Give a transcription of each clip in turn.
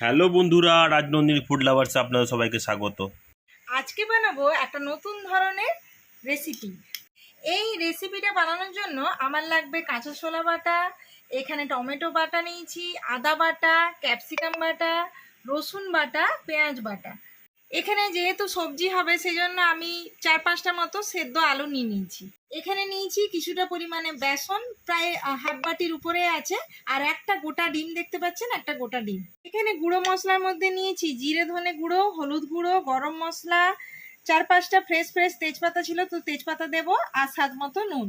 Hello বন্ধুরা, Rajnandini food লাভার্সে আপনাদের সবাইকে স্বাগত। আজকে বানাবো একটা নতুন ধরনের রেসিপি। এই রেসিপিটা বানানোর জন্য আমার লাগবে কাঁচা ছোলা বাটা, এখানে টমেটো বাটা নিয়েছি, আদা বাটা, ক্যাপসিকাম বাটা, রসুন বাটা, পেঁয়াজ বাটা। এখানে যেহেতু সবজি হবে সেজন্য আমি 4-5টা মতো সেদ্ধ আলু নিয়ে নিয়েছি। এখানে নিয়েছি কিছুটা পরিমাণে বেসন, প্রায় হাফ বাটির উপরে আছে, আর একটা গোটা ডিম দেখতে পাচ্ছেন, একটা গোটা ডিম। এখানে গুঁড়ো মশলার মধ্যে নিয়েছি জিরে ধনে গুঁড়ো, হলুদ গুঁড়ো, গরম মশলা, 4-5টা ফ্রেশ তেজপাতা ছিল তো তেজপাতা দেবো, আর স্বাদ মতো নুন।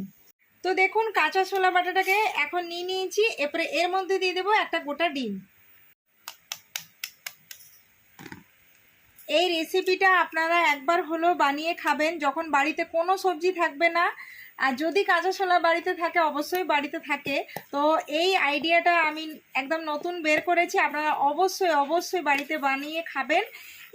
তো দেখুন কাঁচা ছোলা বাটাটাকে এখন নিয়ে নিয়েছি, এরপরে এর মধ্যে দিয়ে দেবো একটা গোটা ডিম। এই রেসিপিটা আপনারা একবার হলেও বানিয়ে খাবেন যখন বাড়িতে কোনো সবজি থাকবে না। আর যদি কাঁচা ছোলা বাড়িতে থাকে, অবশ্যই বাড়িতে থাকে, তো এই আইডিয়াটা আমি একদম নতুন বের করেছি, আপনারা অবশ্যই বাড়িতে বানিয়ে খাবেন।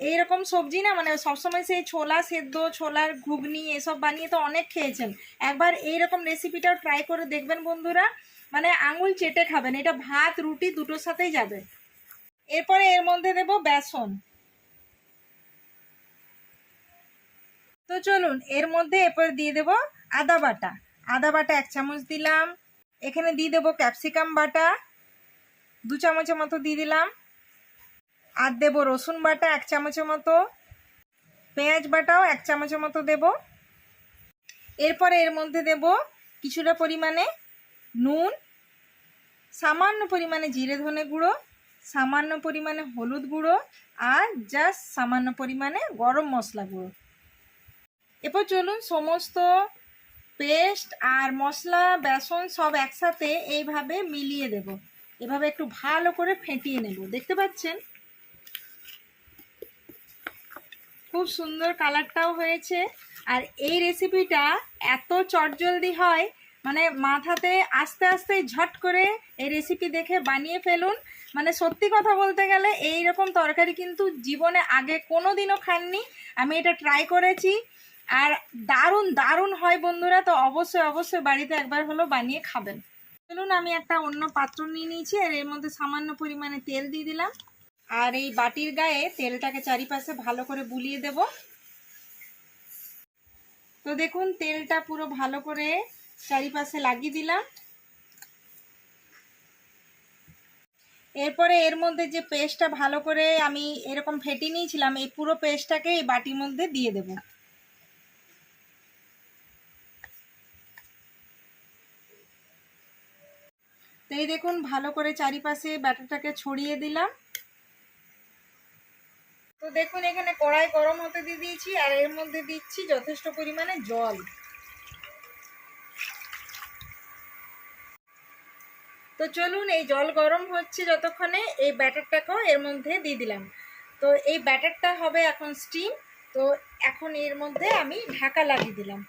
এইরকম সবজি না, মানে সবসময় সেই ছোলা সেদ্ধ, ছোলার ঘুগনি এসব বানিয়ে তো অনেক খেয়েছেন। একবার এইরকম রেসিপিটাও ট্রাই করে দেখবেন বন্ধুরা, মানে আঙুল চেটে খাবেন। এটা ভাত রুটি দুটোর সাথেই যাবে। এরপরে এর মধ্যে দেব বেসন। তো চলুন এর মধ্যে এরপর দিয়ে দেব আদা বাটা। আদা বাটা 1 চামচ দিলাম। এখানে দিয়ে দেবো ক্যাপসিকাম বাটা 2 চামচের মতো দিয়ে দিলাম। আর দেবো রসুন বাটা 1 চামচের মতো, পেঁয়াজ বাটাও 1 চামচের মতো দেব। এরপরে এর মধ্যে দেব কিছুটা পরিমাণে নুন, সামান্য পরিমাণে জিরে ধনে গুঁড়ো, সামান্য পরিমাণে হলুদ গুঁড়ো, আর জাস্ট সামান্য পরিমাণে গরম মশলা গুঁড়ো। এরপর চলুন সমস্ত পেস্ট আর মশলা বেসন সব একসাথে এইভাবে মিলিয়ে দেব। এভাবে একটু ভালো করে ফেটিয়ে নেব। দেখতে পাচ্ছেন খুব সুন্দর কালারটাও হয়েছে। আর এই রেসিপিটা এত চটজলদি হয়, মানে মাথাতে আস্তে আস্তে ঝট করে এই রেসিপি দেখে বানিয়ে ফেলুন। মানে সত্যি কথা বলতে গেলে এই রকম তরকারি কিন্তু জীবনে আগে কোনো দিনও খাননি। আমি এটা ট্রাই করেছি, আর দারুণ হয় বন্ধুরা। তো অবশ্যই বাড়িতে একবার হলেও বানিয়ে খাবেন। চলুন আমি একটা অন্য পাত্র নিয়ে নিয়েছি, আর এর মধ্যে সামান্য পরিমাণে তেল দিয়ে দিলাম, আর এই বাটির গায়ে তেলটাকে চারিপাশে ভালো করে বুলিয়ে দেব। তো দেখুন তেলটা পুরো ভালো করে চারিপাশে লাগিয়ে দিলাম। এরপরে এর মধ্যে যে পেস্টটা ভালো করে আমি এরকম ফেটে নিয়েছিলাম, এই পুরো পেস্টটাকে এই বাটির মধ্যে দিয়ে দেব। তো এই দেখুন ভালো করে চারিপাশে ব্যাটারটাকে ছড়িয়ে দিলাম। তো দেখুন এখানে কড়াই গরম হতে দিয়ে দিয়েছি, আর এর মধ্যে দিচ্ছি যথেষ্ট পরিমাণে জল। তো চলুন এই জল গরম হচ্ছে যতক্ষণে, এই ব্যাটারটাকেও এর মধ্যে দিয়ে দিলাম। তো এই ব্যাটারটা হবে এখন স্টিম। তো এখন এর মধ্যে আমি ঢাকা লাগিয়ে দিলাম।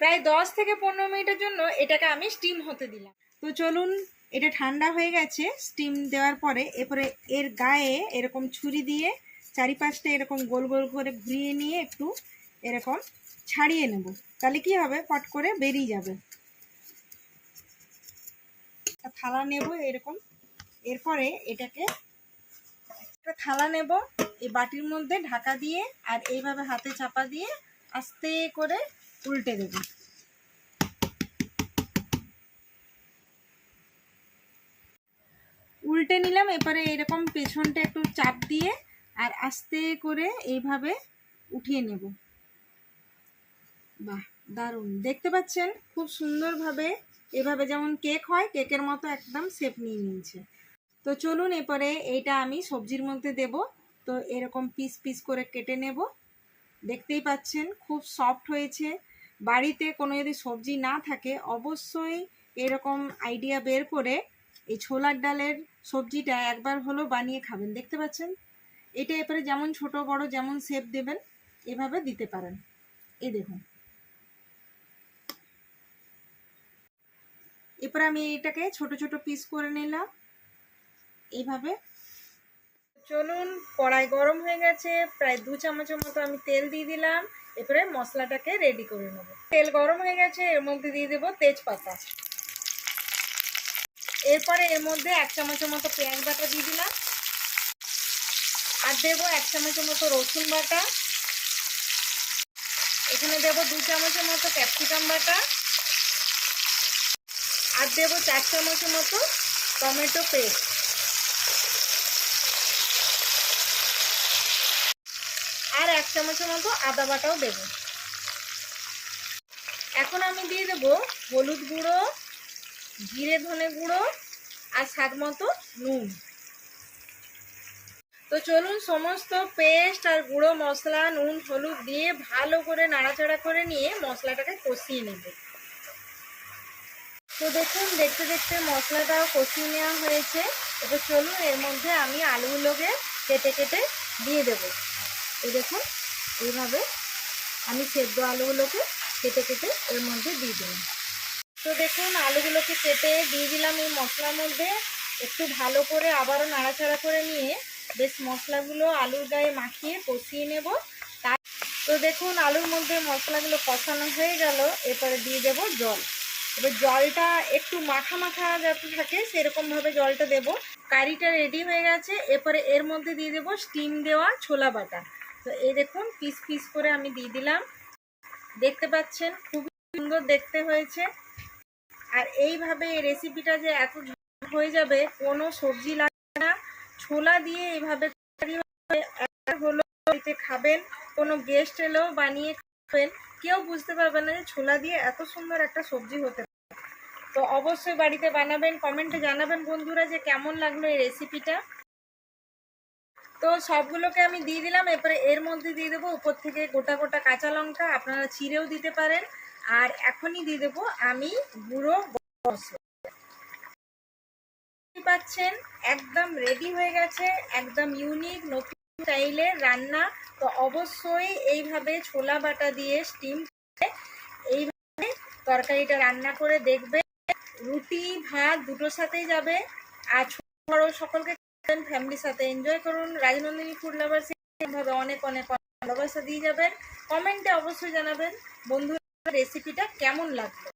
প্রায় 10 থেকে 15 মিনিটের জন্য এটাকে আমি স্টিম হতে দিলাম। তো চলুন এটা ঠান্ডা হয়ে গেছে স্টিম দেওয়ার পরে। এরপরে এর গায়ে এরকম ছুরি দিয়ে চারিপাশটা এরকম গোল গোল করে ঘুরিয়ে নিয়ে একটু এরকম ছাড়িয়ে নেব, তাহলে কি হবে, পট করে বেরিয়ে যাবে। থালা নেব এরকম। এরপরে এটাকে একটা থালা নেব, এই বাটির মধ্যে ঢাকা দিয়ে আর এইভাবে হাতে চাপা দিয়ে আস্তে করে উল্টে দেব। উল্টে নিলাম। এরপরে এরকম পেছনটা একটু চাপ দিয়ে আর আস্তে করে এইভাবে উঠিয়ে নেব। বাহ, দারুণ দেখতে পাচ্ছেন, খুব সুন্দরভাবে এভাবে যেমন কেক হয়, কেকের মতো একদম শেপ নিয়ে নিয়েছে। তো চলুন এরপরে এইটা আমি সবজির মধ্যে দেব। তো এরকম পিস পিস করে কেটে নেব। দেখতেই পাচ্ছেন খুব সফট হয়েছে। বাড়িতে কোনো যদি সবজি না থাকে, অবশ্যই এরকম আইডিয়া বের করে এই ছোলার ডালের সবজিটা একবার হলেও বানিয়ে খাবেন। দেখতে পাচ্ছেন এটা এরপরে যেমন ছোট বড় যেমন শেপ দেবেন এভাবে দিতে পারেন। এই দেখুন, এরপরে আমি এটাকে ছোট ছোট পিস করে নিলাম এইভাবে। চলুন কড়াই গরম হয়ে গেছে, প্রায় 2 চামচের মতো আমি তেল দিয়ে দিলাম। এরপরে মশলাটাকে রেডি করে নেব। তেল গরম হয়ে গেছে, এর মধ্যে দিয়ে দেবো তেজপাতা। এরপরে এর মধ্যে 1 চামচের মতো পেঁয়াজ বাটা দিয়ে দিলাম। আর দেবো 1 চামচের মতো রসুন বাটা, এখানে দেবো 2 চামচের মতো ক্যাপসিকাম বাটা, আর দেবো 4 চামচের মতো টমেটো পেস্ট, আর 1 চামচের মতো আদা বাটাও দেবো। এখন আমি দিয়ে দেবো হলুদ গুঁড়ো, জিরে ধনে গুঁড়ো আর স্বাদ মতো নুন। তো চলুন সমস্ত পেস্ট আর গুঁড়ো মশলা নুন হলুদ দিয়ে ভালো করে নাড়াচাড়া করে নিয়ে মশলাটাকে কষিয়ে নেব। তো দেখুন দেখতে দেখতে মশলাটাও কষিয়ে নেওয়া হয়েছে। এবার চলুন এর মধ্যে আমি আলুগুলোকে কেটে কেটে দিয়ে দেবো। এই দেখুন এইভাবে আমি সেদ্ধ আলুগুলোকে কেটে কেটে এর মধ্যে দিয়ে দিলাম। তো দেখুন আলুগুলোকে কেটে দিয়ে দিলাম এই মশলার মধ্যে। একটু ভালো করে আবারও নাড়াচাড়া করে নিয়ে বেশ মশলাগুলো আলুর গায়ে মাখিয়ে কষিয়ে নেব। তো দেখুন আলুর মধ্যে মশলাগুলো কষানো হয়ে গেল, এরপরে দিয়ে দেব জল। এবার জলটা একটু মাখা মাখা যাতে থাকে সেরকমভাবে জলটা দেব। কারিটা রেডি হয়ে গেছে, এরপরে এর মধ্যে দিয়ে দেব স্টিম দেওয়া ছোলা বাটা। তো এই দেখুন পিস পিস করে আমি দিয়ে দিলাম। দেখতে পাচ্ছেন খুবই সুন্দর দেখতে হয়েছে। আর এইভাবে এই রেসিপিটা যে এত হয়ে যাবে, কোনো সবজি লাগবে না, ছোলা দিয়ে এইভাবে হলো খাবেন, কোনো গেস্ট এলেও বানিয়ে খাবেন, কেউ বুঝতে পারবে না যে ছোলা দিয়ে এত সুন্দর একটা সবজি হতে পারে। তো অবশ্যই বাড়িতে বানাবেন, কমেন্টে জানাবেন বন্ধুরা যে কেমন লাগলো এই রেসিপিটা। তো সবগুলোকে আমি দিয়ে দিলাম। এরপরে এর মধ্যে দিয়ে দেবো উপর থেকে গোটা গোটা কাঁচা লঙ্কা, আপনারা চিড়েও দিতে পারেন। আর এখনই দিয়ে দেবো আমি গুঁড়ো মশলা। পাচ্ছেন একদম রেডি হয়ে গেছে, একদম ইউনিক নতুন স্টাইলের রান্না। তো অবশ্যই এইভাবে ছোলা বাটা দিয়ে স্টিম করে এইভাবে তরকারিটা রান্না করে দেখবেন। রুটি ভাত দুটোর সাথেই যাবে। আর ছোট বড় সকলকে ফ্যামিলির সাথে এনজয় করুন। রাজনন্দিনী ফুড লাভার্স এইভাবে অনেক অনেক ভালোবাসা দিয়ে যাবেন। কমেন্টে অবশ্যই জানাবেন বন্ধুরা রেসিপিটা কেমন লাগলো।